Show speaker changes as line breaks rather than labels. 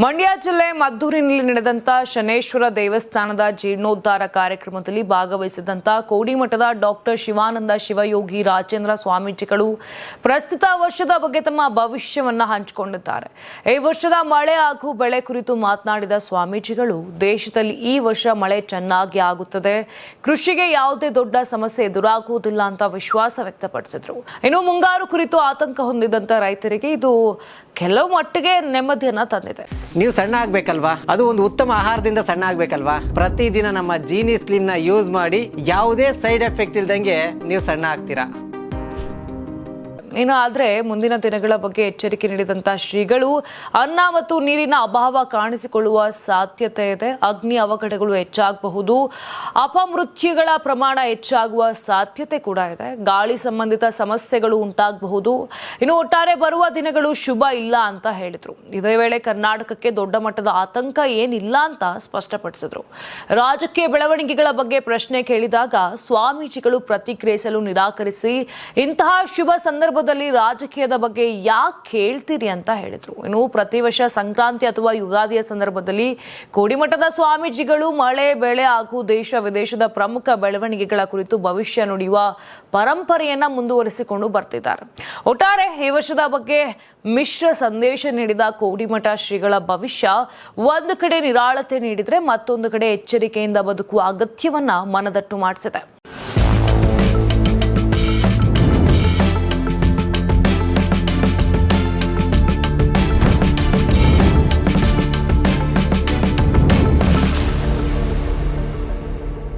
ಮಂಡ್ಯ ಜಿಲ್ಲೆ ಮದ್ದೂರಿನಲ್ಲಿ ನಡೆದಂತ ಶನೇಶ್ವರ ದೇವಸ್ಥಾನದ ಜೀರ್ಣೋದ್ಧಾರ ಕಾರ್ಯಕ್ರಮದಲ್ಲಿ ಭಾಗವಹಿಸಿದಂತ ಕೋಡಿಮಠದ ಡಾಕ್ಟರ್ ಶಿವಾನಂದ ಶಿವಯೋಗಿ ರಾಜೇಂದ್ರ ಸ್ವಾಮೀಜಿಗಳು ಪ್ರಸ್ತುತ ವರ್ಷದ ಬಗ್ಗೆ ತಮ್ಮ ಭವಿಷ್ಯವನ್ನ ಹಂಚಿಕೊಂಡಿದ್ದಾರೆ. ಈ ವರ್ಷದ ಮಳೆ ಹಾಗೂ ಬೆಳೆ ಕುರಿತು ಮಾತನಾಡಿದ ಸ್ವಾಮೀಜಿಗಳು, ದೇಶದಲ್ಲಿ ಈ ವರ್ಷ ಮಳೆ ಚೆನ್ನಾಗಿ ಆಗುತ್ತದೆ, ಕೃಷಿಗೆ ಯಾವುದೇ ದೊಡ್ಡ ಸಮಸ್ಯೆ ಎದುರಾಗುವುದಿಲ್ಲ ಅಂತ ವಿಶ್ವಾಸ ವ್ಯಕ್ತಪಡಿಸಿದ್ರು. ಇನ್ನು ಮುಂಗಾರು ಕುರಿತು ಆತಂಕ ಹೊಂದಿದಂತ ರೈತರಿಗೆ ಇದು ಕೆಲವು ಮಟ್ಟಿಗೆ ನೆಮ್ಮದಿಯನ್ನ ತಂದಿದೆ.
ನೀವು ಸಣ್ಣ ಆಗ್ಬೇಕಲ್ವಾ, ಅದು ಒಂದು ಉತ್ತಮ ಆಹಾರದಿಂದ ಸಣ್ಣ ಆಗ್ಬೇಕಲ್ವಾ. ಪ್ರತಿದಿನ ನಮ್ಮ ಜೀನಿ ಸ್ಲಿಮ್ ನ ಯೂಸ್ ಮಾಡಿ ಯಾವುದೇ ಸೈಡ್ ಎಫೆಕ್ಟ್ ಇಲ್ದಂಗೆ ನೀವು ಸಣ್ಣ ಆಗ್ತೀರಾ.
ಆದ್ರೆ ಮುಂದಿನ ದಿನಗಳ ಬಗ್ಗೆ ಎಚ್ಚರಿಕೆ ನೀಡಿದಂತ ಶ್ರೀಗಳು, ಅನ್ನ ಮತ್ತು ನೀರಿನ ಅಭಾವ ಕಾಣಿಸಿಕೊಳ್ಳುವ ಸಾಧ್ಯತೆ ಇದೆ, ಅಗ್ನಿ ಅವಘಡಗಳು ಹೆಚ್ಚಾಗಬಹುದು, ಅಪಮೃತ್ಯುಗಳ ಪ್ರಮಾಣ ಹೆಚ್ಚಾಗುವ ಸಾಧ್ಯತೆ ಕೂಡ ಇದೆ, ಗಾಳಿ ಸಂಬಂಧಿತ ಸಮಸ್ಯೆಗಳು ಉಂಟಾಗಬಹುದು. ಇನ್ನು ಒಟ್ಟಾರೆ ಬರುವ ದಿನಗಳು ಶುಭ ಇಲ್ಲ ಅಂತ ಹೇಳಿದ್ರು. ಇದೇ ವೇಳೆ ಕರ್ನಾಟಕಕ್ಕೆ ದೊಡ್ಡ ಮಟ್ಟದ ಆತಂಕ ಏನಿಲ್ಲ ಅಂತ ಸ್ಪಷ್ಟಪಡಿಸಿದ್ರು. ರಾಜಕೀಯ ಬೆಳವಣಿಗೆಗಳ ಬಗ್ಗೆ ಪ್ರಶ್ನೆ ಕೇಳಿದಾಗ ಸ್ವಾಮೀಜಿಗಳು ಪ್ರತಿಕ್ರಿಯಿಸಲು ನಿರಾಕರಿಸಿ, ಇಂತಹ ಶುಭ ಸಂದರ್ಭದಲ್ಲಿ ರಾಜಕೀಯದ ಬಗ್ಗೆ ಯಾಕೆ ಹೇಳ್ತೀರಿ ಅಂತ ಹೇಳಿದ್ರು. ಇನ್ನು ಪ್ರತಿ ವರ್ಷ ಸಂಕ್ರಾಂತಿ ಅಥವಾ ಯುಗಾದಿಯ ಸಂದರ್ಭದಲ್ಲಿ ಕೋಡಿಮಠದ ಸ್ವಾಮೀಜಿಗಳು ಮಳೆ ಬೆಳೆ ಹಾಗೂ ದೇಶ ವಿದೇಶದ ಪ್ರಮುಖ ಬೆಳವಣಿಗೆಗಳ ಕುರಿತು ಭವಿಷ್ಯ ನುಡಿಯುವ ಪರಂಪರೆಯನ್ನ ಮುಂದುವರಿಸಿಕೊಂಡು ಬರ್ತಿದ್ದಾರೆ. ಒಟ್ಟಾರೆ ಈ ವರ್ಷದ ಬಗ್ಗೆ ಮಿಶ್ರ ಸಂದೇಶ ನೀಡಿದ ಕೋಡಿಮಠ ಶ್ರೀಗಳ ಭವಿಷ್ಯ ಒಂದು ಕಡೆ ನಿರಾಳತೆ ನೀಡಿದ್ರೆ, ಮತ್ತೊಂದು ಕಡೆ ಎಚ್ಚರಿಕೆಯಿಂದ ಬದುಕುವ ಅಗತ್ಯವನ್ನ ಮನದಟ್ಟು ಮಾಡಿಸಿದೆ.